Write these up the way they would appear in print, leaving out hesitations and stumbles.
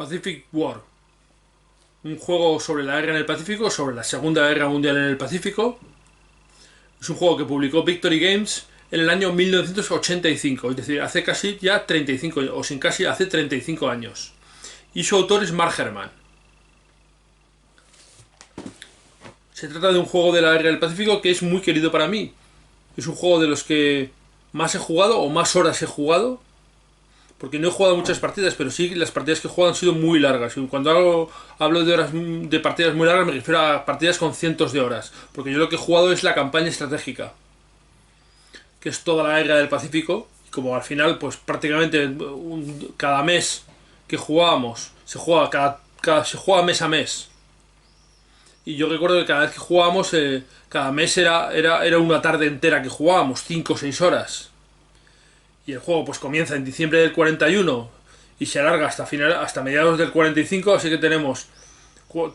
Pacific War, un juego sobre la guerra en el Pacífico, sobre la Segunda Guerra Mundial en el Pacífico. Es un juego que publicó Victory Games en el año 1985, es decir, hace casi ya 35, o sin casi, hace 35 años. Y su autor es Mark Herman. Se trata de un juego de la guerra del Pacífico que es muy querido para mí. Es un juego de los que más he jugado o más horas he jugado. Porque no he jugado muchas partidas, pero sí las partidas que he jugado han sido muy largas. Y cuando hablo de horas de partidas muy largas me refiero a partidas con cientos de horas. Porque yo lo que he jugado es la campaña estratégica, que es toda la guerra del Pacífico. Y como al final, pues prácticamente cada mes que jugábamos, se juega mes a mes. Y yo recuerdo que cada vez que jugábamos, cada mes era una tarde entera que jugábamos, 5 o 6 horas. Y el juego pues comienza en diciembre del 41 y se alarga hasta mediados del 45, así que tenemos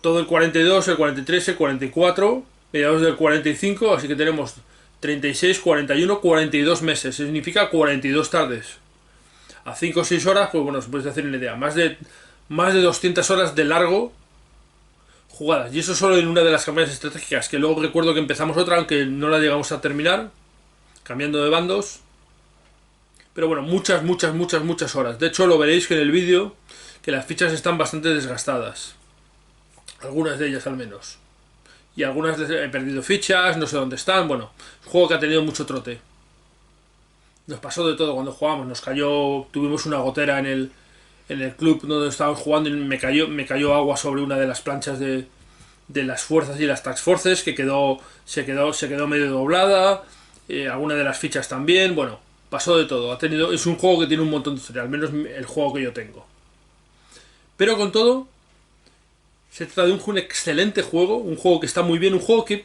todo el 42, el 43, el 44, mediados del 45, así que tenemos 36, 41, 42 meses, significa 42 tardes. A 5 o 6 horas, pues bueno, se puede hacer una idea, más de 200 horas de largo jugadas. Y eso solo en una de las campañas estratégicas, que luego recuerdo que empezamos otra, aunque no la llegamos a terminar, cambiando de bandos. Pero bueno, muchas horas. De hecho, lo veréis que en el vídeo, que las fichas están bastante desgastadas. Algunas de ellas al menos. Y algunas he perdido fichas, no sé dónde están. Bueno, es un juego que ha tenido mucho trote. Nos pasó de todo cuando jugamos. Tuvimos una gotera en el club donde estábamos jugando y me cayó agua sobre una de las planchas de las fuerzas y las task forces, que se quedó medio doblada. Alguna de las fichas también, bueno. Pasó de todo. Es un juego que tiene un montón de historia, al menos el juego que yo tengo. Pero con todo, se trata de un excelente juego, un juego que está muy bien, un juego que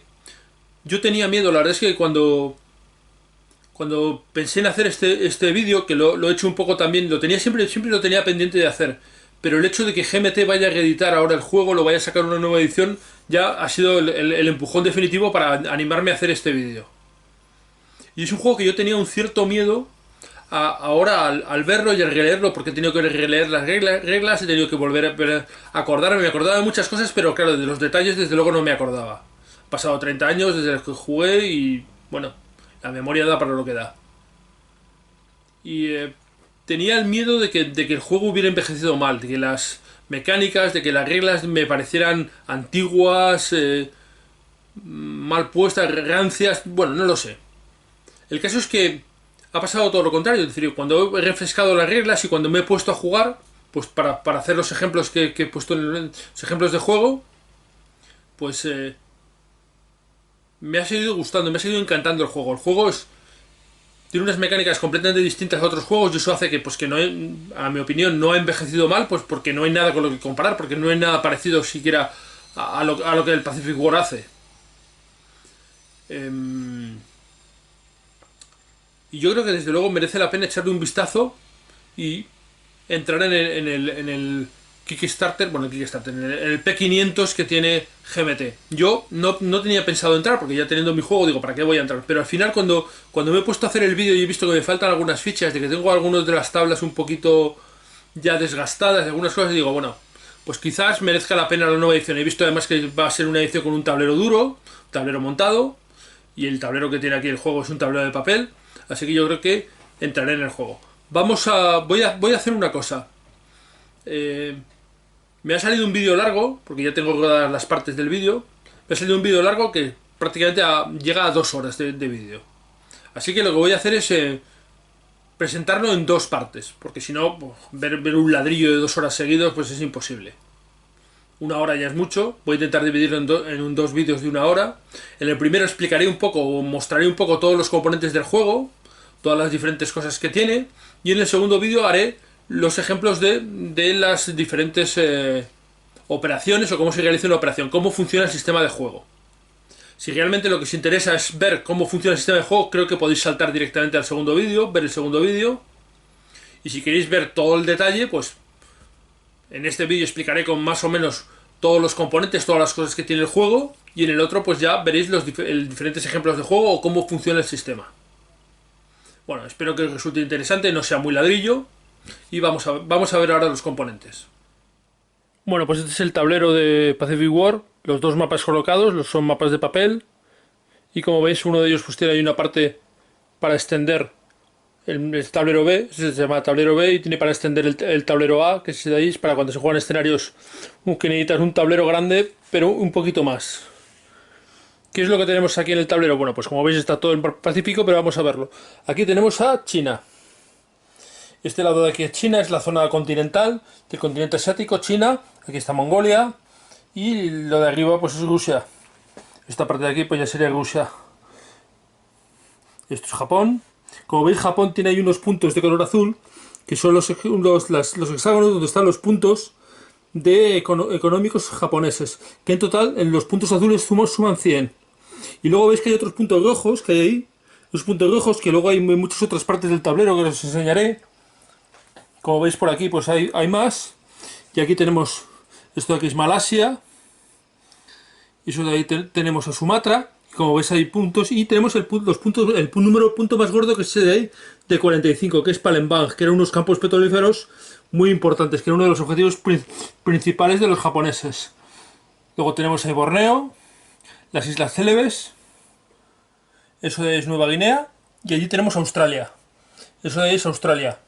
yo tenía miedo. La verdad es que cuando pensé en hacer este vídeo, que lo he hecho un poco también, siempre lo tenía pendiente de hacer. Pero el hecho de que GMT vaya a reeditar ahora el juego, lo vaya a sacar una nueva edición, ya ha sido el empujón definitivo para animarme a hacer este vídeo. Y es un juego que yo tenía un cierto miedo ahora al verlo y al releerlo, porque he tenido que releer las reglas, he tenido que volver a acordarme. Me acordaba de muchas cosas, pero claro, de los detalles desde luego no me acordaba. Han pasado 30 años desde que jugué y bueno, la memoria da para lo que da. Y tenía el miedo de que el juego hubiera envejecido mal, de que las mecánicas, de que las reglas me parecieran antiguas, mal puestas, rancias, bueno, no lo sé. El caso es que ha pasado todo lo contrario, es decir, cuando he refrescado las reglas y cuando me he puesto a jugar, pues para hacer los ejemplos que he puesto en los ejemplos de juego, pues me ha seguido gustando, me ha seguido encantando el juego. El juego tiene unas mecánicas completamente distintas a otros juegos y eso hace que no a mi opinión, no ha envejecido mal, pues porque no hay nada con lo que comparar, porque no hay nada parecido siquiera a lo que el Pacific War hace. Y yo creo que desde luego merece la pena echarle un vistazo y entrar en el Kickstarter, en el P500 que tiene GMT. Yo no tenía pensado entrar, porque ya teniendo mi juego digo, ¿para qué voy a entrar? Pero al final cuando me he puesto a hacer el vídeo y he visto que me faltan algunas fichas, de que tengo algunas de las tablas un poquito ya desgastadas, algunas cosas, digo, bueno, pues quizás merezca la pena la nueva edición. He visto además que va a ser una edición con un tablero duro, un tablero montado, y el tablero que tiene aquí el juego es un tablero de papel. Así que yo creo que entraré en el juego. Voy a hacer una cosa. Me ha salido un vídeo largo, porque ya tengo todas las partes del vídeo. Me ha salido un vídeo largo que prácticamente llega a 2 horas de vídeo. Así que lo que voy a hacer es presentarlo en 2 partes, porque si no, ver un ladrillo de 2 horas seguidos pues es imposible. 1 hora ya es mucho. Voy a intentar dividirlo en 2 vídeos de 1 hora. En el primero explicaré un poco, o mostraré un poco todos los componentes del juego, todas las diferentes cosas que tiene, y en el segundo vídeo haré los ejemplos de las diferentes operaciones o cómo se realiza una operación, cómo funciona el sistema de juego. Si realmente lo que os interesa es ver cómo funciona el sistema de juego, creo que podéis saltar directamente al segundo vídeo, ver el segundo vídeo, y si queréis ver todo el detalle, pues en este vídeo explicaré con más o menos todos los componentes, todas las cosas que tiene el juego, y en el otro pues ya veréis los diferentes ejemplos de juego o cómo funciona el sistema. Bueno, espero que os resulte interesante, no sea muy ladrillo, y vamos a ver ahora los componentes. Bueno, pues este es el tablero de Pacific War. Los dos mapas colocados, los son mapas de papel. Y como veis, uno de ellos pues tiene ahí una parte para extender el tablero B, se llama tablero B, y tiene para extender el tablero A, que es de ahí, es para cuando se juegan escenarios que necesitas un tablero grande, pero un poquito más. ¿Qué es lo que tenemos aquí en el tablero? Bueno, pues como veis está todo en Pacífico, pero vamos a verlo. Aquí tenemos a China. Este lado de aquí es China, es la zona continental del continente asiático, China. Aquí está Mongolia. Y lo de arriba pues es Rusia. Esta parte de aquí pues ya sería Rusia. Esto es Japón. Como veis, Japón tiene ahí unos puntos de color azul, que son los hexágonos donde están los puntos económicos japoneses, que en total en los puntos azules suman 100. Y luego veis que hay otros puntos rojos que hay ahí, los puntos rojos que luego hay en muchas otras partes del tablero que os enseñaré. Como veis por aquí pues hay más. Y aquí tenemos, esto de aquí es Malasia, y eso de ahí tenemos a Sumatra. Como ves hay puntos y tenemos el punto más gordo, que es ese de ahí, de 45, que es Palembang, que eran unos campos petrolíferos muy importantes, que era uno de los objetivos principales de los japoneses. Luego tenemos ahí Borneo, las Islas Célebes, eso es Nueva Guinea, y allí tenemos Australia. Eso de ahí es Australia.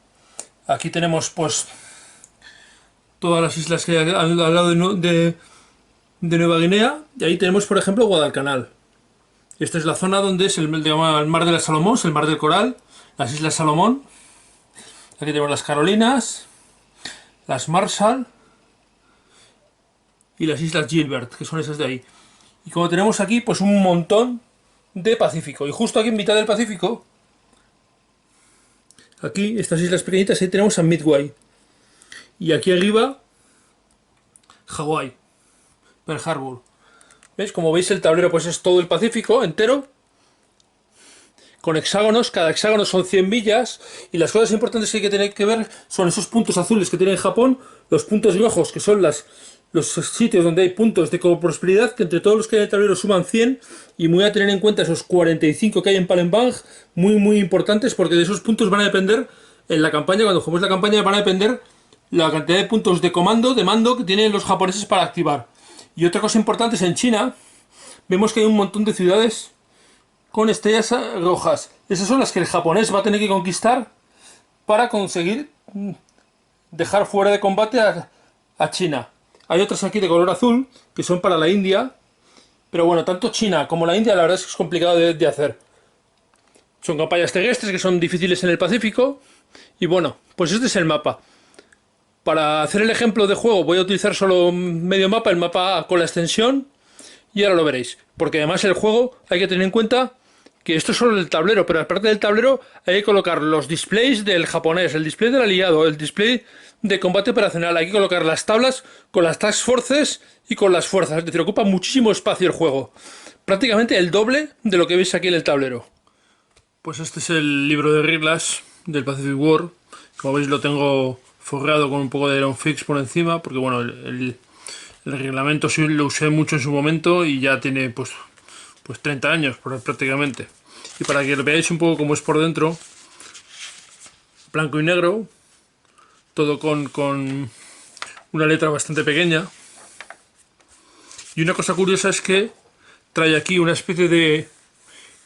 Aquí tenemos pues todas las islas que hay al lado de Nueva Guinea, y ahí tenemos por ejemplo Guadalcanal. Esta es la zona donde es el mar de las Salomón, el mar del Coral, las Islas Salomón. Aquí tenemos las Carolinas, las Marshall y las Islas Gilbert, que son esas de ahí. Y como tenemos aquí, pues un montón de Pacífico. Y justo aquí en mitad del Pacífico, aquí, estas islas pequeñitas, ahí tenemos a Midway. Y aquí arriba, Hawái, Pearl Harbor. ¿Veis? Como veis el tablero pues es todo el Pacífico entero, con hexágonos, cada hexágono son 100 millas, y las cosas importantes que hay que tener que ver son esos puntos azules que tiene Japón, los puntos rojos, que son los sitios donde hay puntos de prosperidad, que entre todos los que hay en el tablero suman 100, y muy a tener en cuenta esos 45 que hay en Palembang, muy importantes, porque de esos puntos van a depender, en la campaña, cuando juguemos la campaña, van a depender la cantidad de puntos de mando que tienen los japoneses para activar. Y otra cosa importante es en China, vemos que hay un montón de ciudades con estrellas rojas. Esas son las que el japonés va a tener que conquistar para conseguir dejar fuera de combate a China. Hay otras aquí de color azul que son para la India, pero bueno, tanto China como la India la verdad es que es complicado de hacer. Son campañas terrestres que son difíciles en el Pacífico, y bueno, pues este es el mapa. Para hacer el ejemplo de juego voy a utilizar solo medio mapa, el mapa con la extensión, y ahora lo veréis. Porque además el juego hay que tener en cuenta que esto es solo el tablero, pero aparte del tablero hay que colocar los displays del japonés, el display del aliado, el display de combate operacional. Hay que colocar las tablas con las task forces y con las fuerzas. Es decir, ocupa muchísimo espacio el juego. Prácticamente el doble de lo que veis aquí en el tablero. Pues este es el libro de reglas del Pacific War. Como veis lo tengo forrado con un poco de Iron Fix por encima, porque bueno, el reglamento sí lo usé mucho en su momento y ya tiene pues 30 años prácticamente. Y para que lo veáis un poco cómo es por dentro, blanco y negro, todo con una letra bastante pequeña. Y una cosa curiosa es que trae aquí una especie de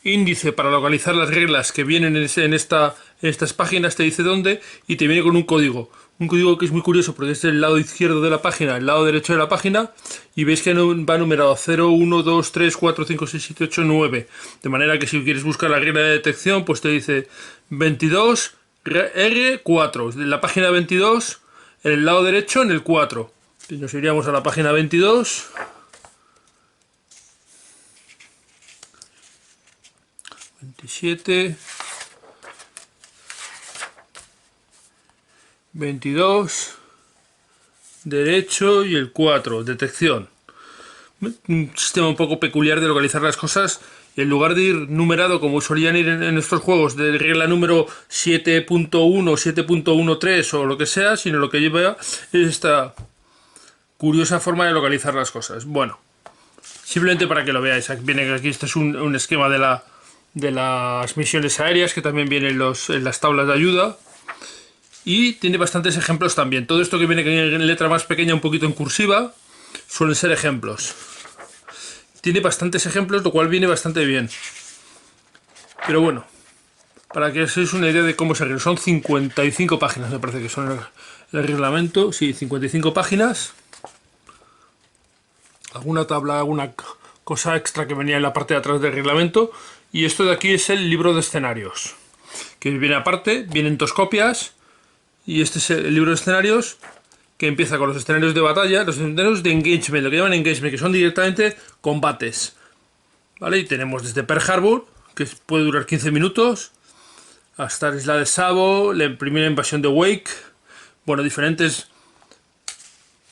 índice para localizar las reglas que vienen en estas páginas, te dice dónde, y te viene con un código. Un código que es muy curioso porque es el lado izquierdo de la página, el lado derecho de la página, y veis que va numerado 0, 1, 2, 3, 4, 5, 6, 7, 8, 9. De manera que si quieres buscar la regla de detección, pues te dice 22 R4. En la página 22, en el lado derecho, en el 4. Y nos iríamos a la página 22. 27, 22, derecho y el 4, detección. Un sistema un poco peculiar de localizar las cosas, y en lugar de ir numerado como solían ir en estos juegos de regla número 7.1, 7.13 o lo que sea, sino lo que lleva es esta curiosa forma de localizar las cosas. Bueno, simplemente para que lo veáis, aquí este es un esquema de las misiones aéreas, que también vienen en las tablas de ayuda. Y tiene bastantes ejemplos también. Todo esto que viene en letra más pequeña, un poquito en cursiva, suelen ser ejemplos. Tiene bastantes ejemplos, lo cual viene bastante bien. Pero bueno, para que os hagáis una idea de cómo se arregla. Son 55 páginas, me parece que son el reglamento. Sí, 55 páginas. Alguna tabla, alguna cosa extra que venía en la parte de atrás del reglamento. Y esto de aquí es el libro de escenarios, que viene aparte, vienen 2 copias. Y este es el libro de escenarios, que empieza con los escenarios de batalla, los escenarios de engagement, lo que llaman engagement, que son directamente combates. ¿Vale? Y tenemos desde Pearl Harbor, que puede durar 15 minutos, hasta la isla de Savo, la primera invasión de Wake. Bueno, diferentes,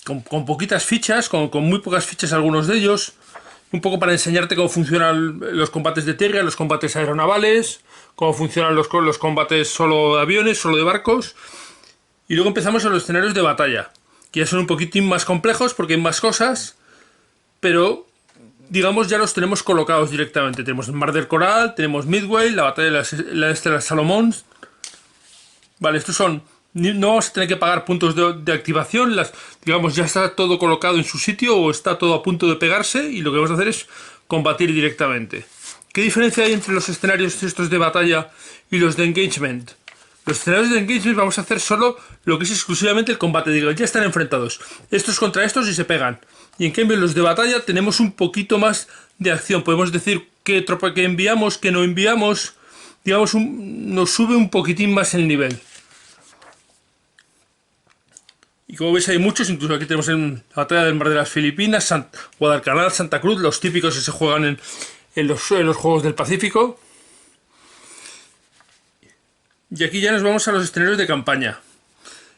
con poquitas fichas, con muy pocas fichas algunos de ellos. Un poco para enseñarte cómo funcionan los combates de tierra, los combates aeronavales, cómo funcionan los combates solo de aviones, solo de barcos. Y luego empezamos a los escenarios de batalla, que ya son un poquitín más complejos porque hay más cosas, pero digamos ya los tenemos colocados directamente. Tenemos el Mar del Coral, tenemos Midway, la batalla de las Salomón. Vale, estos son... No vamos a tener que pagar puntos de activación, digamos ya está todo colocado en su sitio o está todo a punto de pegarse y lo que vamos a hacer es combatir directamente. ¿Qué diferencia hay entre los escenarios estos de batalla y los de engagement? Los escenarios de engagement vamos a hacer solo lo que es exclusivamente el combate. Digo, ya están enfrentados. Estos contra estos y se pegan. Y en cambio los de batalla tenemos un poquito más de acción. Podemos decir qué tropa que enviamos, qué no enviamos. Digamos, nos sube un poquitín más el nivel. Y como veis hay muchos, incluso aquí tenemos en la batalla del Mar de las Filipinas, Guadalcanal, Santa Cruz, los típicos que se juegan en los Juegos del Pacífico. Y aquí ya nos vamos a los escenarios de campaña.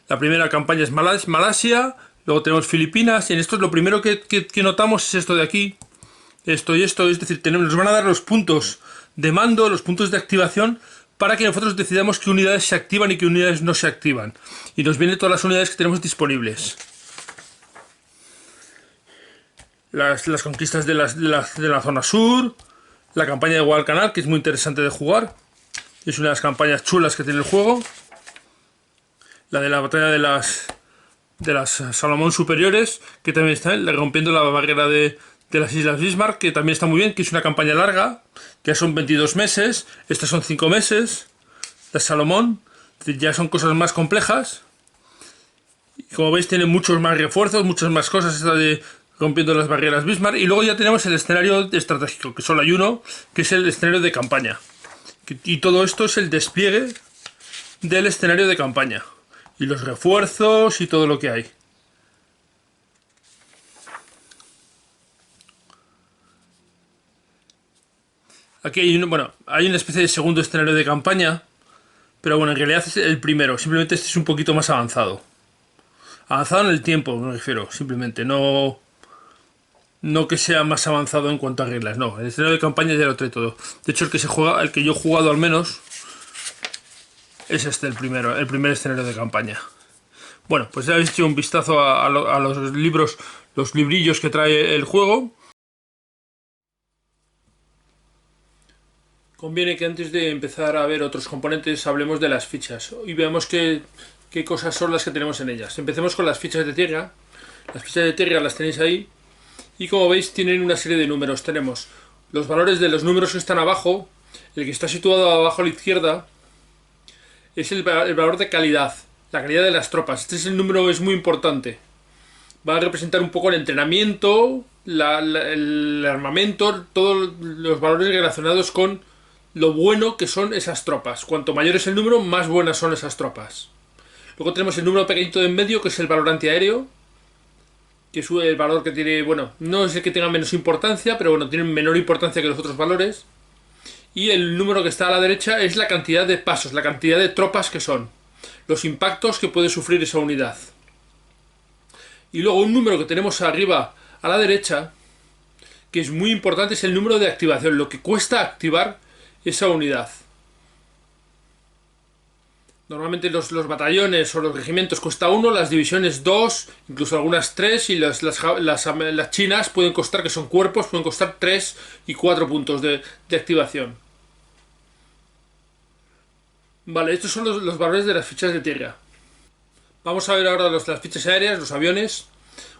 La primera campaña es Malasia, luego tenemos Filipinas, y en esto lo primero que notamos es esto de aquí, esto y esto, es decir, nos van a dar los puntos de mando, los puntos de activación, para que nosotros decidamos qué unidades se activan y qué unidades no se activan. Y nos vienen todas las unidades que tenemos disponibles. Las conquistas de la zona sur, la campaña de Guadalcanal, que es muy interesante de jugar. Es una de las campañas chulas que tiene el juego. La de la batalla de las Salomón superiores, que también está rompiendo la barrera de las Islas Bismarck, que también está muy bien, que es una campaña larga, ya son 22 meses, estas son 5 meses, las Salomón, ya son cosas más complejas. Y como veis tiene muchos más refuerzos, muchas más cosas, esta de rompiendo las barreras Bismarck. Y luego ya tenemos el escenario estratégico, que solo hay uno, que es el escenario de campaña. Y todo esto es el despliegue del escenario de campaña. Y los refuerzos y todo lo que hay. Aquí hay, hay una especie de segundo escenario de campaña. Pero bueno, en realidad es el primero. Simplemente este es un poquito más avanzado. Avanzado en el tiempo, me refiero. Simplemente, no que sea más avanzado en cuanto a reglas. No, el escenario de campaña ya lo trae todo. De hecho, el que yo he jugado al menos es este, el primer escenario de campaña. Bueno, pues ya habéis hecho un vistazo a los libros, los librillos que trae el juego. Conviene que antes de empezar a ver otros componentes hablemos de las fichas y veamos qué cosas son las que tenemos en ellas. Empecemos con las fichas de tierra. Las fichas de tierra las tenéis ahí y como veis tienen una serie de números. Tenemos los valores de los números que están abajo. El que está situado abajo a la izquierda es el valor de calidad, la calidad de las tropas. Este es el número, es muy importante. Va a representar un poco el entrenamiento, el armamento, todos los valores relacionados con lo bueno que son esas tropas. Cuanto mayor es el número, más buenas son esas tropas. Luego tenemos el número pequeñito de en medio, que es el valor antiaéreo, que es el valor que tiene, no es el que tenga menos importancia, pero tiene menor importancia que los otros valores. Y el número que está a la derecha es la cantidad de pasos, la cantidad de tropas que son, los impactos que puede sufrir esa unidad. Y luego un número que tenemos arriba a la derecha, que es muy importante, es el número de activación, lo que cuesta activar esa unidad. Normalmente los batallones o los regimientos cuesta 1, las divisiones 2, incluso algunas 3, y las chinas pueden costar, que son cuerpos, pueden costar 3 y 4 puntos de activación. Vale, estos son los valores de las fichas de tierra. Vamos a ver ahora las fichas aéreas, los aviones.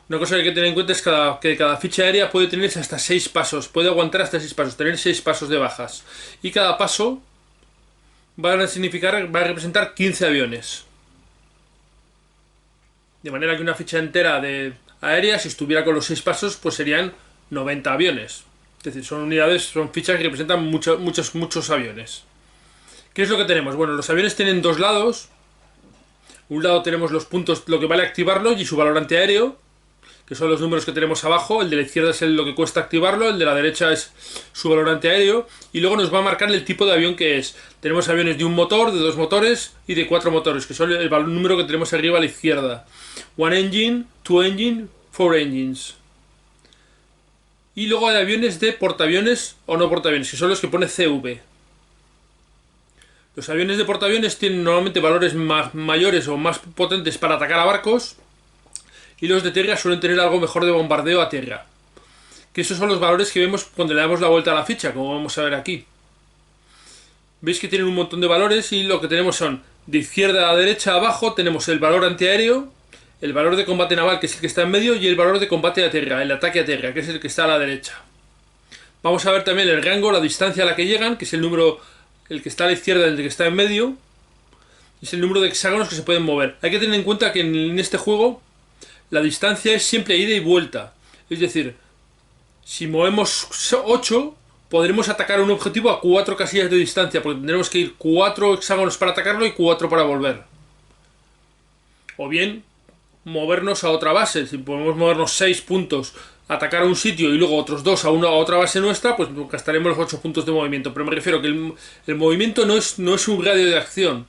Una cosa que hay que tener en cuenta es que cada ficha aérea puede tener hasta 6 pasos, puede aguantar hasta 6 pasos, tener 6 pasos de bajas. Y cada paso va a representar 15 aviones. De manera que una ficha entera de aérea, si estuviera con los 6 pasos, pues serían 90 aviones. Es decir, son unidades, son fichas que representan muchos aviones. ¿Qué es lo que tenemos? Bueno, los aviones tienen dos lados. Un lado tenemos los puntos, lo que vale activarlo y su valor antiaéreo, que son los números que tenemos abajo. El de la izquierda es lo que cuesta activarlo, el de la derecha es su valor antiaéreo, y luego nos va a marcar el tipo de avión que es. Tenemos aviones de un motor, de dos motores y de 4 motores, que son el número que tenemos arriba a la izquierda. One engine, two engine, four engines. Y luego hay aviones de portaaviones o no portaaviones, que son los que pone CV. Los aviones de portaaviones tienen normalmente valores mayores o más potentes para atacar a barcos, y los de tierra suelen tener algo mejor de bombardeo a tierra. Que esos son los valores que vemos cuando le damos la vuelta a la ficha, como vamos a ver aquí. Veis que tienen un montón de valores y lo que tenemos son, de izquierda a derecha abajo, tenemos el valor antiaéreo, el valor de combate naval, que es el que está en medio, y el valor de combate a tierra, el ataque a tierra, que es el que está a la derecha. Vamos a ver también el rango, la distancia a la que llegan, que es el número, el que está a la izquierda, el que está en medio, es el número de hexágonos que se pueden mover. Hay que tener en cuenta que en este juego la distancia es siempre ida y vuelta. Es decir, si movemos 8, podremos atacar un objetivo a 4 casillas de distancia, porque tendremos que ir 4 hexágonos para atacarlo y 4 para volver. O bien movernos a otra base. Si podemos movernos 6 puntos, atacar a un sitio y luego otros 2 a otra base nuestra, pues gastaremos los 8 puntos de movimiento. Pero me refiero que el movimiento no es un radio de acción,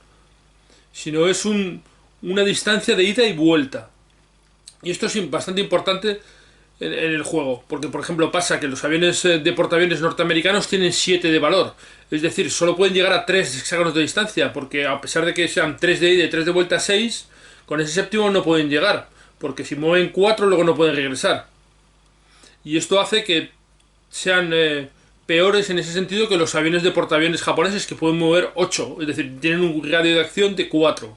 sino es una distancia de ida y vuelta. Y esto es bastante importante en el juego, porque por ejemplo pasa que los aviones de portaaviones norteamericanos tienen 7 de valor, es decir, solo pueden llegar a 3 hexágonos de distancia, porque a pesar de que sean 3 de ida y 3 de vuelta, 6, con ese séptimo no pueden llegar, porque si mueven 4 luego no pueden regresar. Y esto hace que sean peores en ese sentido que los aviones de portaaviones japoneses, que pueden mover 8, es decir, tienen un radio de acción de 4.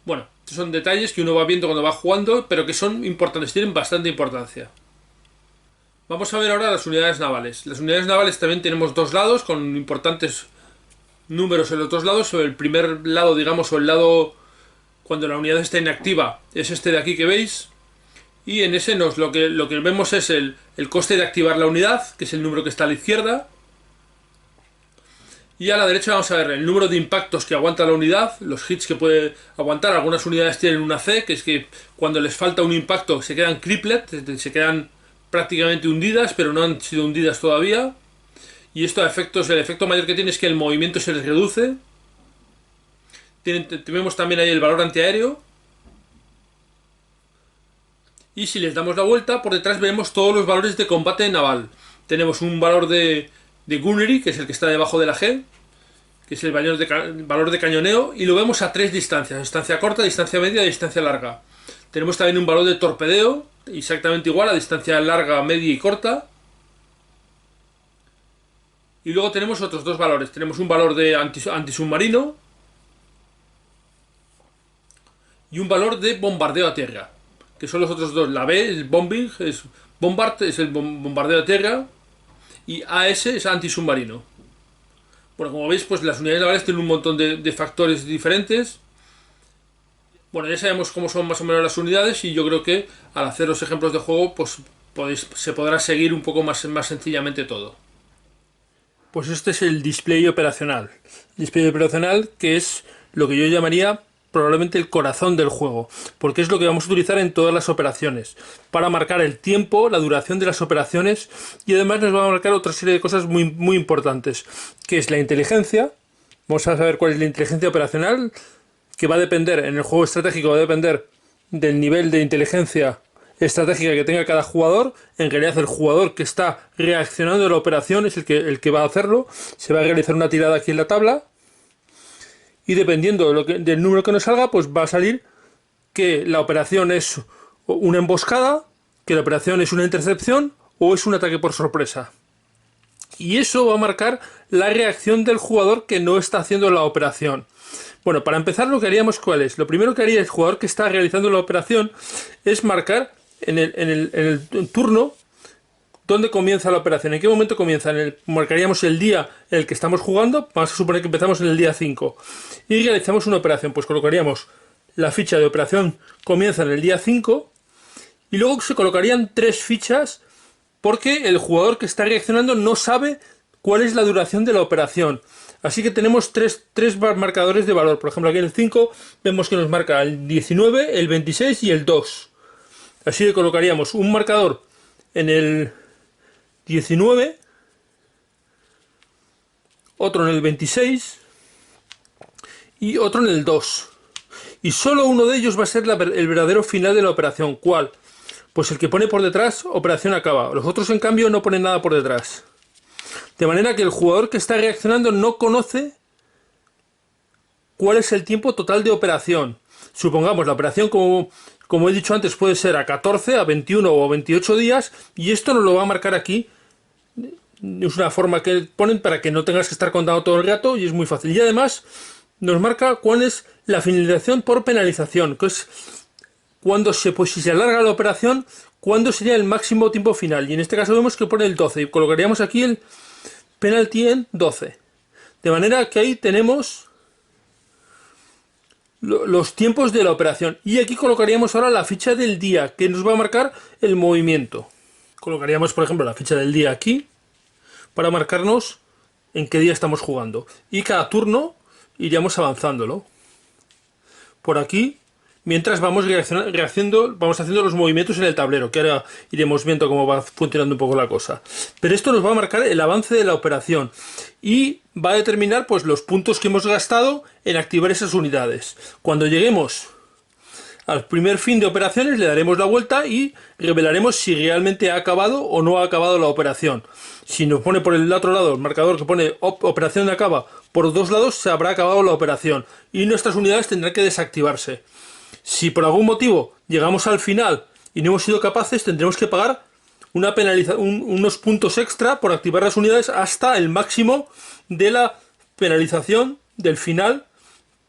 Bueno, estos son detalles que uno va viendo cuando va jugando, pero que son importantes, tienen bastante importancia. Vamos a ver ahora las unidades navales. Las unidades navales también tenemos dos lados, con importantes números en los dos lados. El primer lado, digamos, o el lado cuando la unidad está inactiva, es este de aquí que veis. Y en ese lo que vemos es el coste de activar la unidad, que es el número que está a la izquierda. Y a la derecha vamos a ver el número de impactos que aguanta la unidad, los hits que puede aguantar. Algunas unidades tienen una C, que es que cuando les falta un impacto se quedan crippled, se quedan prácticamente hundidas, pero no han sido hundidas todavía. Y esto a efectos, el efecto mayor que tiene es que el movimiento se les reduce. Tenemos también ahí el valor antiaéreo. Y si les damos la vuelta, por detrás veremos todos los valores de combate naval. Tenemos un valor de gunnery, que es el que está debajo de la G, que es el valor de cañoneo, y lo vemos a 3 distancias: distancia corta, distancia media y distancia larga. Tenemos también un valor de torpedeo, exactamente igual a distancia larga, media y corta. Y luego tenemos otros dos valores. Tenemos un valor de antisubmarino y un valor de bombardeo a tierra, que son los otros dos. La B, el bombing, es bombard, es el bombardeo a tierra, y AS es antisubmarino. Bueno, como veis, pues las unidades navales tienen un montón de factores diferentes. Bueno, ya sabemos cómo son más o menos las unidades, y yo creo que al hacer los ejemplos de juego, pues se podrá seguir un poco más sencillamente todo. Pues este es el display operacional. Display operacional, que es lo que yo llamaría probablemente el corazón del juego, porque es lo que vamos a utilizar en todas las operaciones, para marcar el tiempo, la duración de las operaciones, y además nos va a marcar otra serie de cosas muy importantes, que es la inteligencia. Vamos a saber cuál es la inteligencia operacional, que va a depender, en el juego estratégico va a depender del nivel de inteligencia estratégica que tenga cada jugador. En realidad el jugador que está reaccionando a la operación es el que va a hacerlo. Se va a realizar una tirada aquí en la tabla, y dependiendo del número que nos salga, pues va a salir que la operación es una emboscada, que la operación es una intercepción o es un ataque por sorpresa. Y eso va a marcar la reacción del jugador que no está haciendo la operación. Bueno, para empezar lo que haríamos, ¿cuál es? Lo primero que haría el jugador que está realizando la operación es marcar en el turno dónde comienza la operación, en qué momento comienza. Marcaríamos el día en el que estamos jugando, vamos a suponer que empezamos en el día 5 y realizamos una operación, pues colocaríamos la ficha de operación comienza en el día 5 y luego se colocarían 3 fichas porque el jugador que está reaccionando no sabe cuál es la duración de la operación. Así que tenemos tres marcadores de valor. Por ejemplo, aquí en el 5 vemos que nos marca el 19, el 26 y el 2. Así que colocaríamos un marcador en el 19, otro en el 26 y otro en el 2. Y solo uno de ellos va a ser el verdadero final de la operación. ¿Cuál? Pues el que pone por detrás, operación acaba. Los otros, en cambio, no ponen nada por detrás. De manera que el jugador que está reaccionando no conoce cuál es el tiempo total de operación. Supongamos, la operación, como he dicho antes, puede ser a 14, a 21 o a 28 días, y esto nos lo va a marcar aquí. Es una forma que ponen para que no tengas que estar contando todo el rato, y es muy fácil. Y además nos marca cuál es la finalización por penalización, que es cuando si se alarga la operación, cuándo sería el máximo tiempo final. Y en este caso vemos que pone el 12, y colocaríamos aquí el penalty en 12. De manera que ahí tenemos los tiempos de la operación. Y aquí colocaríamos ahora la ficha del día, que nos va a marcar el movimiento. Colocaríamos, por ejemplo, la ficha del día aquí, para marcarnos en qué día estamos jugando. Y cada turno iríamos avanzándolo por aquí, mientras vamos vamos haciendo los movimientos en el tablero, que ahora iremos viendo cómo va funcionando un poco la cosa. Pero esto nos va a marcar el avance de la operación y va a determinar pues los puntos que hemos gastado en activar esas unidades. Cuando lleguemos al primer fin de operaciones le daremos la vuelta y revelaremos si realmente ha acabado o no ha acabado la operación. Si nos pone por el otro lado el marcador que pone operación de acaba, por dos lados se habrá acabado la operación y nuestras unidades tendrán que desactivarse. Si por algún motivo llegamos al final y no hemos sido capaces, tendremos que pagar unos puntos extra por activar las unidades hasta el máximo de la penalización del final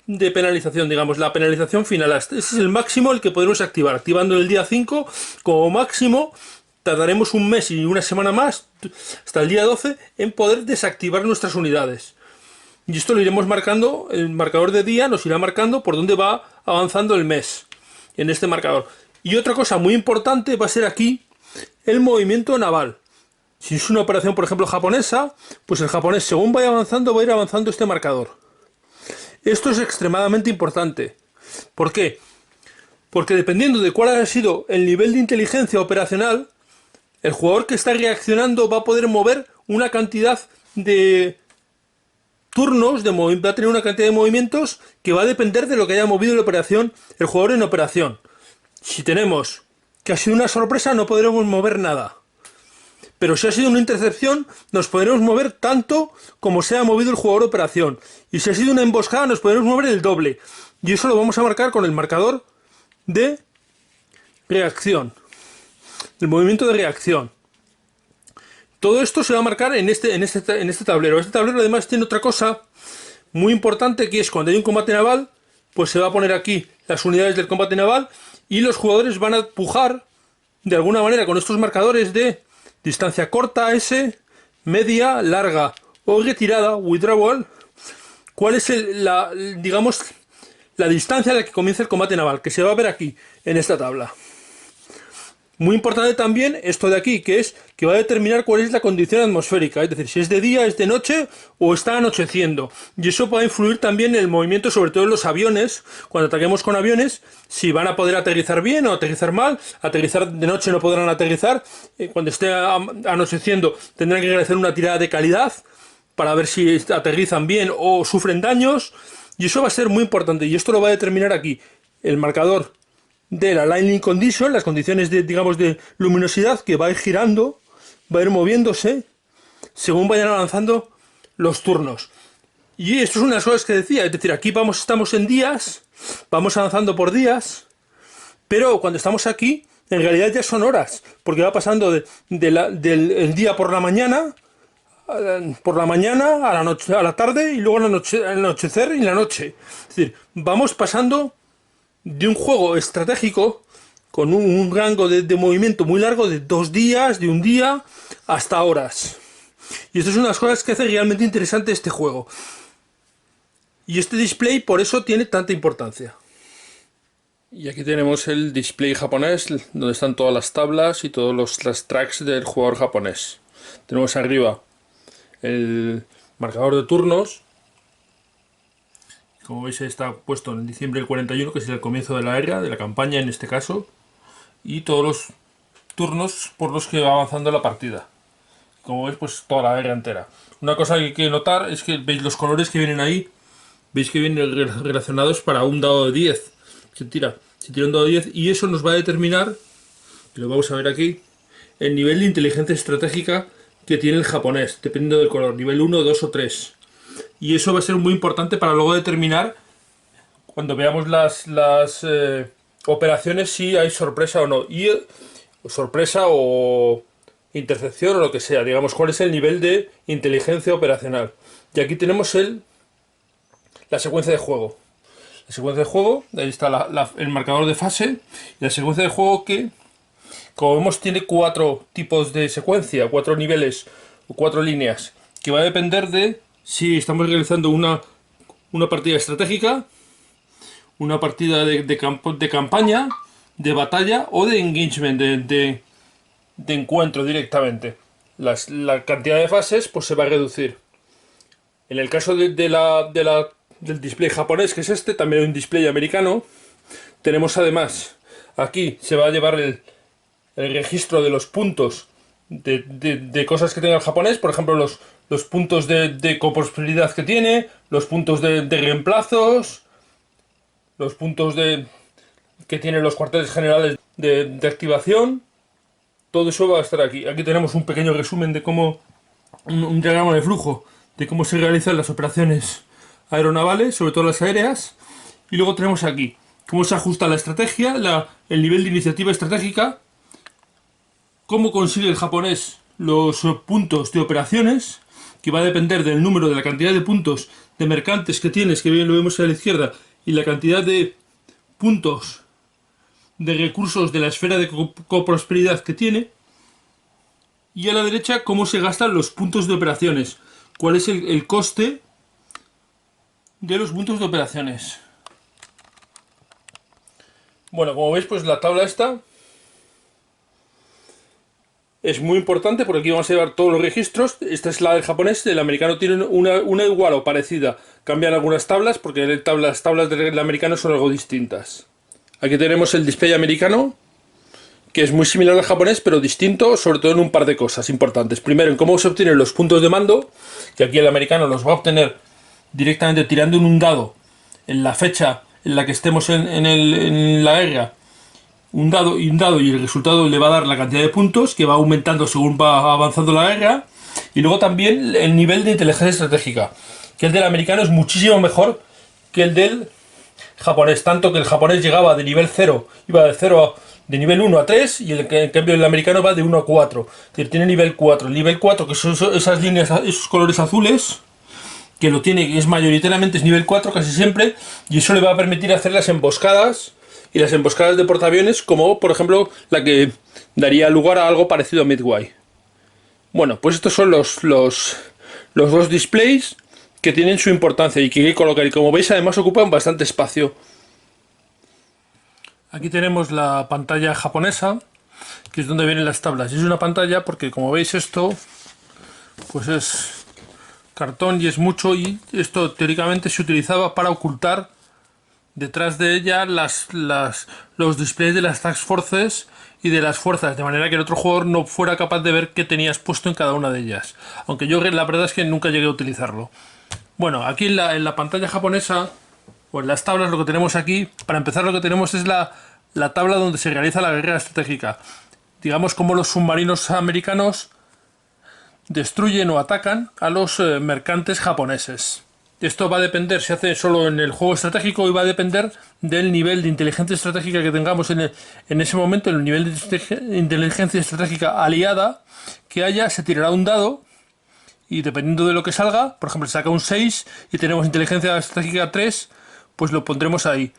de penalización, digamos, la penalización final. Ese es el máximo el que podremos activar. Activando el día 5, como máximo, tardaremos un mes y una semana más, hasta el día 12, en poder desactivar nuestras unidades. Y esto lo iremos marcando, el marcador de día nos irá marcando por dónde va avanzando el mes, en este marcador. Y otra cosa muy importante va a ser aquí, el movimiento naval. Si es una operación, por ejemplo, japonesa, pues el japonés, según vaya avanzando, va a ir avanzando este marcador. Esto es extremadamente importante. ¿Por qué? Porque dependiendo de cuál haya sido el nivel de inteligencia operacional, el jugador que está reaccionando va a poder mover una cantidad de turnos, va a tener una cantidad de movimientos que va a depender de lo que haya movido la operación, el jugador en operación. Si tenemos que ha sido una sorpresa, no podremos mover nada. Pero si ha sido una intercepción, nos podremos mover tanto como se ha movido el jugador de operación. Y si ha sido una emboscada, nos podremos mover el doble. Y eso lo vamos a marcar con el marcador de reacción. El movimiento de reacción. Todo esto se va a marcar en este tablero. Este tablero además tiene otra cosa muy importante, que es cuando hay un combate naval, pues se va a poner aquí las unidades del combate naval y los jugadores van a pujar de alguna manera con estos marcadores de distancia corta, S, media, larga o retirada, withdrawal. ¿Cuál es digamos, la distancia a la que comienza el combate naval? Que se va a ver aquí, en esta tabla. Muy importante también esto de aquí, que va a determinar cuál es la condición atmosférica, es decir, si es de día, es de noche o está anocheciendo. Y eso va a influir también en el movimiento, sobre todo en los aviones. Cuando ataquemos con aviones, si van a poder aterrizar bien o aterrizar mal. Aterrizar de noche no podrán aterrizar. Cuando esté anocheciendo tendrán que realizar una tirada de calidad para ver si aterrizan bien o sufren daños. Y eso va a ser muy importante. Y esto lo va a determinar aquí el marcador de la lighting condition, las condiciones digamos, de luminosidad, que va a ir girando, va a ir moviéndose según vayan avanzando los turnos. Y esto es una de las cosas que decía, es decir, aquí estamos en días, vamos avanzando por días, pero cuando estamos aquí, en realidad ya son horas, porque va pasando del día por la mañana por la mañana, a la noche, a la tarde y luego al anochecer y la noche. Es decir, vamos pasando de un juego estratégico con un rango de movimiento muy largo de 2 días, de un día hasta horas. Y esto es una de las cosas que hace realmente interesante este juego. Y este display por eso tiene tanta importancia. Y aquí tenemos el display japonés, donde están todas las tablas y todos las tracks del jugador japonés. Tenemos arriba el marcador de turnos. Como veis está puesto en diciembre del 41, que es el comienzo de la era, de la campaña en este caso. Y todos los turnos por los que va avanzando la partida. Como veis, pues toda la guerra entera. Una cosa que hay que notar es que veis los colores que vienen ahí. Veis que vienen relacionados para un dado de 10. Se tira un dado de 10 y eso nos va a determinar, y lo vamos a ver aquí, el nivel de inteligencia estratégica que tiene el japonés, dependiendo del color, nivel 1, 2 o 3. Y eso va a ser muy importante para luego determinar, cuando veamos las operaciones, si hay sorpresa o no. Y sorpresa o intercepción o lo que sea, digamos, cuál es el nivel de inteligencia operacional. Y aquí tenemos la secuencia de juego. La secuencia de juego, ahí está el marcador de fase. Y la secuencia de juego que, como vemos, tiene 4 tipos de secuencia, 4 niveles o 4 líneas, que va a depender de si estamos realizando una partida estratégica, una partida de campaña, de batalla o de engagement, de encuentro directamente. La cantidad de fases pues se va a reducir. En el caso del display japonés, que es este, también hay un display americano. Tenemos además, aquí se va a llevar el registro de los puntos de cosas que tenga el japonés, por ejemplo los puntos de coprosperidad que tiene, los puntos de reemplazos, los puntos que tienen los cuarteles generales de activación. Todo eso va a estar aquí. Aquí tenemos un pequeño resumen de cómo, un diagrama de flujo de cómo se realizan las operaciones aeronavales, sobre todo las aéreas. Y luego tenemos aquí cómo se ajusta la estrategia, el nivel de iniciativa estratégica, cómo consigue el japonés los puntos de operaciones, que va a depender del número, de la cantidad de puntos de mercantes que tienes, que bien lo vemos a la izquierda, y la cantidad de puntos de recursos de la esfera de coprosperidad que tiene. Y a la derecha, cómo se gastan los puntos de operaciones, cuál es el coste de los puntos de operaciones. Bueno, como veis, pues la tabla esta es muy importante porque aquí vamos a llevar todos los registros. Esta es la del japonés, el americano tiene una igual o parecida. Cambian algunas tablas porque las tablas del americano son algo distintas. Aquí tenemos el display americano, que es muy similar al japonés, pero distinto, sobre todo en un par de cosas importantes. Primero, en cómo se obtienen los puntos de mando, que aquí el americano los va a obtener directamente tirando en un dado, en la fecha en la que estemos en la guerra, un dado y el resultado le va a dar la cantidad de puntos, que va aumentando según va avanzando la guerra. Y luego también el nivel de inteligencia estratégica, que el del americano es muchísimo mejor que el del japonés, tanto que el japonés llegaba de nivel 0, iba de nivel 1 a 3, y en cambio el americano va de 1 a 4. Es decir, tiene nivel 4. El nivel 4, que son esas líneas, esos colores azules, que lo tiene, es mayoritariamente es nivel 4 casi siempre, y eso le va a permitir hacer las emboscadas, y las emboscadas de portaaviones, como por ejemplo la que daría lugar a algo parecido a Midway. Bueno, pues estos son los dos displays que tienen su importancia y que hay que colocar, y como veis además ocupan bastante espacio. Aquí tenemos la pantalla japonesa, que es donde vienen las tablas. Y es una pantalla porque, como veis, esto pues es cartón y es mucho, y esto teóricamente se utilizaba para ocultar detrás de ella los displays de las Task Forces y de las fuerzas, de manera que el otro jugador no fuera capaz de ver qué tenías puesto en cada una de ellas. Aunque yo la verdad es que nunca llegué a utilizarlo. Bueno, aquí en la pantalla japonesa, o en las tablas, lo que tenemos aquí, para empezar lo que tenemos es la tabla donde se realiza la guerra estratégica. Digamos cómo los submarinos americanos destruyen o atacan a los mercantes japoneses. Esto va a depender, se hace solo en el juego estratégico, y va a depender del nivel de inteligencia estratégica que tengamos en ese momento, en el nivel de inteligencia estratégica aliada que haya. Se tirará un dado y dependiendo de lo que salga, por ejemplo, si saca un 6 y tenemos inteligencia estratégica 3, pues lo pondremos ahí.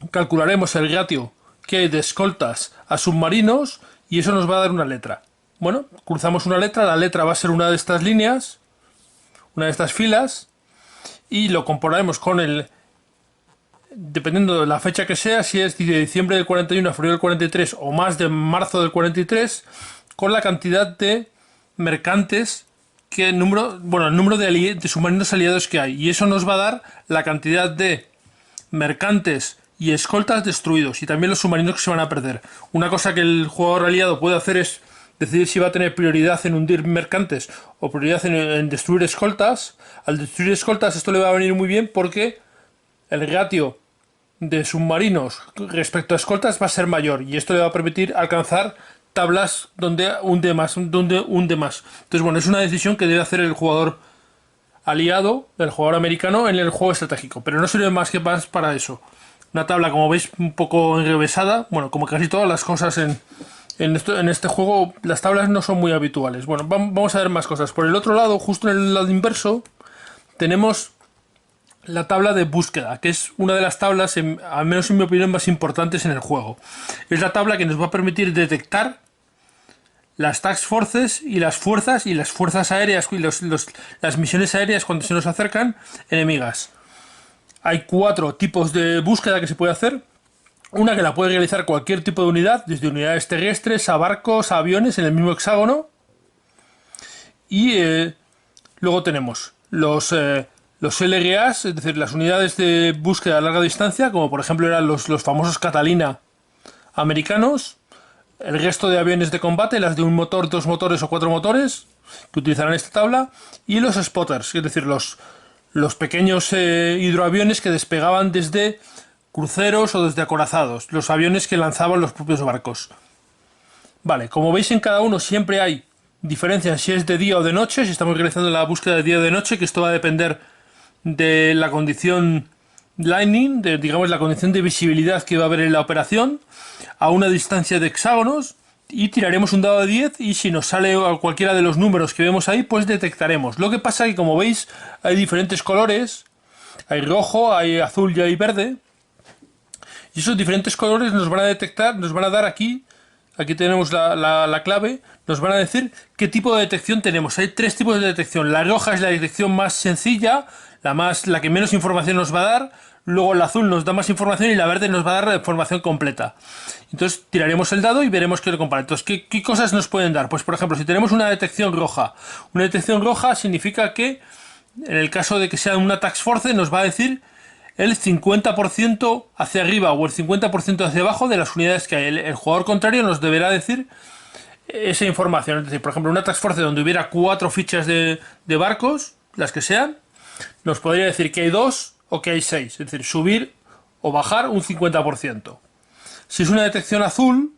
Calcularemos el ratio que hay de escoltas a submarinos y eso nos va a dar una letra. Bueno, cruzamos una letra, la letra va a ser una de estas líneas, una de estas filas, y lo compararemos con el, dependiendo de la fecha que sea, si es de diciembre del 41 a febrero del 43 o más de marzo del 43, con la cantidad de mercantes, el número de submarinos aliados que hay. Y eso nos va a dar la cantidad de mercantes y escoltas destruidos y también los submarinos que se van a perder. Una cosa que el jugador aliado puede hacer es decidir si va a tener prioridad en hundir mercantes o prioridad en destruir escoltas. Al destruir escoltas esto le va a venir muy bien porque el ratio de submarinos respecto a escoltas va a ser mayor y esto le va a permitir alcanzar tablas donde hunde más. Entonces, bueno, es una decisión que debe hacer el jugador aliado, el jugador americano, en el juego estratégico, pero no sirve más para eso. Una tabla, como veis, un poco enrevesada. Bueno, como casi todas las cosas en este juego, las tablas no son muy habituales. Bueno, vamos a ver más cosas. Por el otro lado, justo en el lado inverso, tenemos la tabla de búsqueda, que es una de las tablas, al menos en mi opinión, más importantes en el juego. Es la tabla que nos va a permitir detectar las task forces y las fuerzas aéreas y las misiones aéreas cuando se nos acercan enemigas. Hay 4 tipos de búsqueda que se puede hacer. Una que la puede realizar cualquier tipo de unidad, desde unidades terrestres a barcos, a aviones, en el mismo hexágono. Y luego tenemos los LRAs, es decir, las unidades de búsqueda a larga distancia, como por ejemplo eran los famosos Catalina americanos. El resto de aviones de combate, las de un motor, 2 motores o 4 motores, que utilizarán esta tabla. Y los spotters, es decir, los pequeños hidroaviones que despegaban desde cruceros o desde acorazados, los aviones que lanzaban los propios barcos. Vale, como veis en cada uno siempre hay diferencias si es de día o de noche, si estamos realizando la búsqueda de día o de noche, que esto va a depender de la condición lightning, digamos la condición de visibilidad que va a haber en la operación, a una distancia de hexágonos, y tiraremos un dado de 10 y si nos sale cualquiera de los números que vemos ahí, pues detectaremos. Lo que pasa es que, como veis, hay diferentes colores, hay rojo, hay azul y hay verde, y esos diferentes colores nos van a detectar, nos van a dar aquí tenemos la clave, nos van a decir qué tipo de detección tenemos. Hay 3 tipos de detección. La roja es la detección más sencilla, la que menos información nos va a dar. Luego el azul nos da más información y la verde nos va a dar la información completa. Entonces tiraremos el dado y veremos qué lo compara. Entonces, ¿qué cosas nos pueden dar? Pues por ejemplo, si tenemos una detección roja significa que en el caso de que sea una task force nos va a decir el 50% hacia arriba o el 50% hacia abajo de las unidades que hay. El jugador contrario nos deberá decir esa información. Es decir, por ejemplo, una task force donde hubiera 4 fichas de barcos, las que sean, nos podría decir que hay 2 o que hay 6. Es decir, subir o bajar un 50%. Si es una detección azul,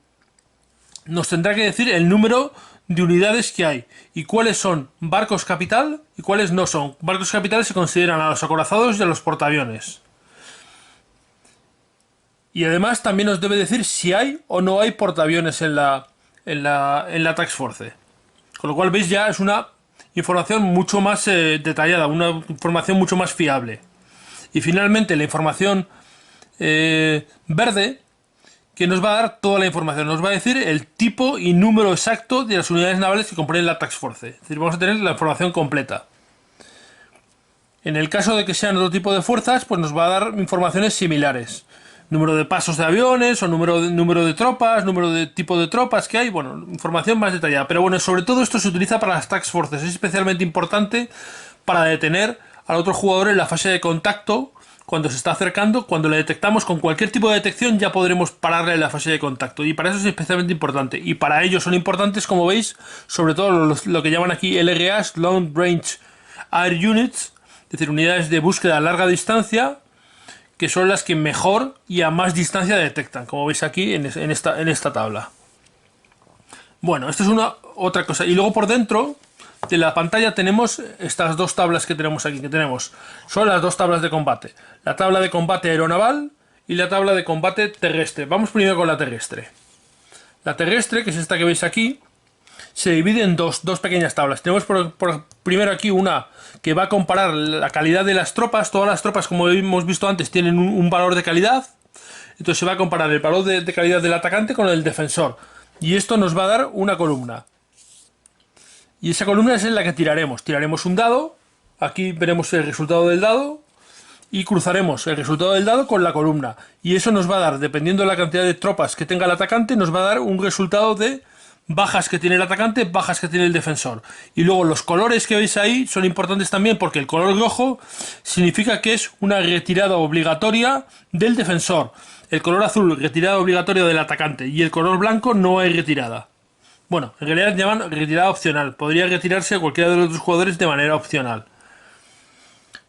nos tendrá que decir el número de unidades que hay y cuáles son barcos capital y cuáles no son. Barcos capitales se consideran a los acorazados y a los portaaviones. Y además también nos debe decir si hay o no hay portaaviones en la task force. Con lo cual, veis, ya es una información mucho más detallada, una información mucho más fiable. Y finalmente la información verde, que nos va a dar toda la información. Nos va a decir el tipo y número exacto de las unidades navales que componen la task force. Es decir, vamos a tener la información completa. En el caso de que sean otro tipo de fuerzas, pues nos va a dar informaciones similares. Número de pasos de aviones, o número de tropas, número de tipo de tropas que hay, bueno, información más detallada. Pero bueno, sobre todo esto se utiliza para las task forces. Es especialmente importante para detener al otro jugador en la fase de contacto, cuando se está acercando. Cuando le detectamos con cualquier tipo de detección, ya podremos pararle en la fase de contacto. Y para eso es especialmente importante. Y para ello son importantes, como veis, sobre todo lo que llaman aquí LRAs, Long Range Air Units, es decir, unidades de búsqueda a larga distancia, que son las que mejor y a más distancia detectan, como veis aquí en esta tabla. Bueno, esto es otra cosa. Y luego por dentro de la pantalla tenemos estas 2 tablas que tenemos aquí, son las 2 tablas de combate. La tabla de combate aeronaval y la tabla de combate terrestre. Vamos primero con la terrestre. La terrestre, que es esta que veis aquí, se divide en dos pequeñas tablas. Tenemos primero aquí una que va a comparar la calidad de las tropas. Todas las tropas, como hemos visto antes, tienen un valor de calidad. Entonces se va a comparar el valor de calidad del atacante con el defensor. Y esto nos va a dar una columna. Y esa columna es en la que tiraremos. Tiraremos un dado. Aquí veremos el resultado del dado. Y cruzaremos el resultado del dado con la columna. Y eso nos va a dar, dependiendo de la cantidad de tropas que tenga el atacante, nos va a dar un resultado de bajas que tiene el atacante, bajas que tiene el defensor. Y luego los colores que veis ahí son importantes también, porque el color rojo significa que es una retirada obligatoria del defensor. El color azul, retirada obligatoria del atacante. Y el color blanco no hay retirada. Bueno, en realidad llaman retirada opcional. Podría retirarse cualquiera de los dos jugadores de manera opcional.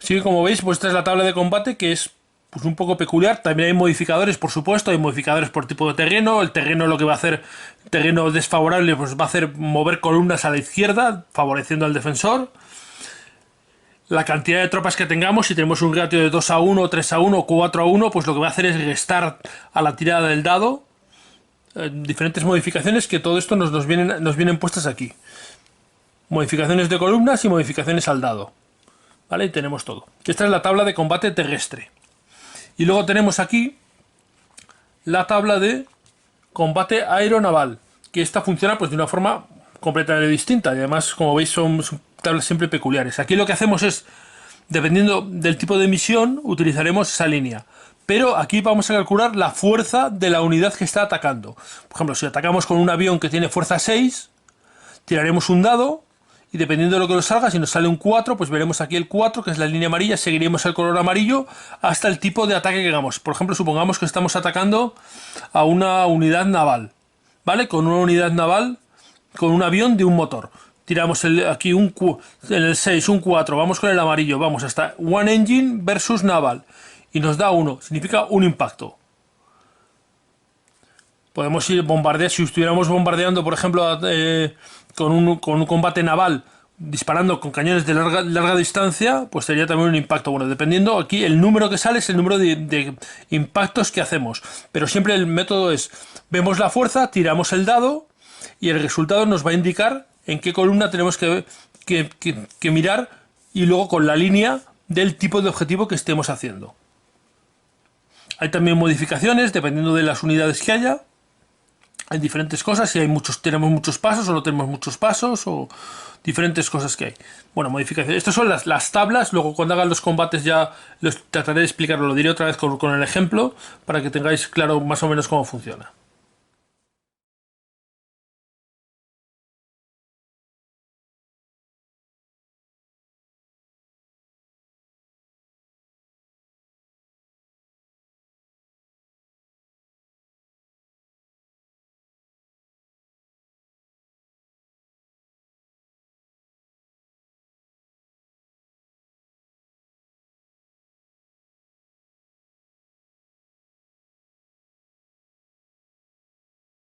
Así que, como veis, pues esta es la tabla de combate, que es pues un poco peculiar. También hay modificadores, por supuesto. Hay modificadores por tipo de terreno. El terreno lo que va a hacer, terreno desfavorable, pues va a hacer mover columnas a la izquierda, favoreciendo al defensor. La cantidad de tropas que tengamos, si tenemos un ratio de 2-1, 3-1, 4-1, pues lo que va a hacer es restar a la tirada del dado. Diferentes modificaciones, que todo esto nos vienen puestas aquí. Modificaciones de columnas y modificaciones al dado. ¿Vale? Y tenemos todo. Esta es la tabla de combate terrestre. Y luego tenemos aquí la tabla de combate aeronaval, que esta funciona pues de una forma completamente distinta. Y además, como veis, son tablas siempre peculiares. Aquí lo que hacemos es, dependiendo del tipo de misión, utilizaremos esa línea. Pero aquí vamos a calcular la fuerza de la unidad que está atacando. Por ejemplo, si atacamos con un avión que tiene fuerza 6, tiraremos un dado. Y dependiendo de lo que nos salga, si nos sale un 4, pues veremos aquí el 4, que es la línea amarilla, seguiremos el color amarillo hasta el tipo de ataque que hagamos. Por ejemplo, supongamos que estamos atacando a una unidad naval, ¿vale? Con una unidad naval, con un avión de un motor. Tiramos aquí en el 6, un 4, vamos con el amarillo, vamos hasta One Engine versus Naval. Y nos da 1, significa un impacto. Podemos ir bombardeando, si estuviéramos bombardeando, por ejemplo, con un combate naval, disparando con cañones de larga distancia, pues sería también un impacto. Bueno, dependiendo, aquí el número que sale es el número de impactos que hacemos. Pero siempre el método es, vemos la fuerza, tiramos el dado y el resultado nos va a indicar en qué columna tenemos que mirar, y luego con la línea del tipo de objetivo que estemos haciendo. Hay también modificaciones dependiendo de las unidades que haya. Hay diferentes cosas, si tenemos muchos pasos o no tenemos muchos pasos, o diferentes cosas que hay. Bueno, modificaciones. Estas son las tablas. Luego, cuando hagan los combates, ya trataré de explicarlo. Lo diré otra vez con el ejemplo para que tengáis claro más o menos cómo funciona.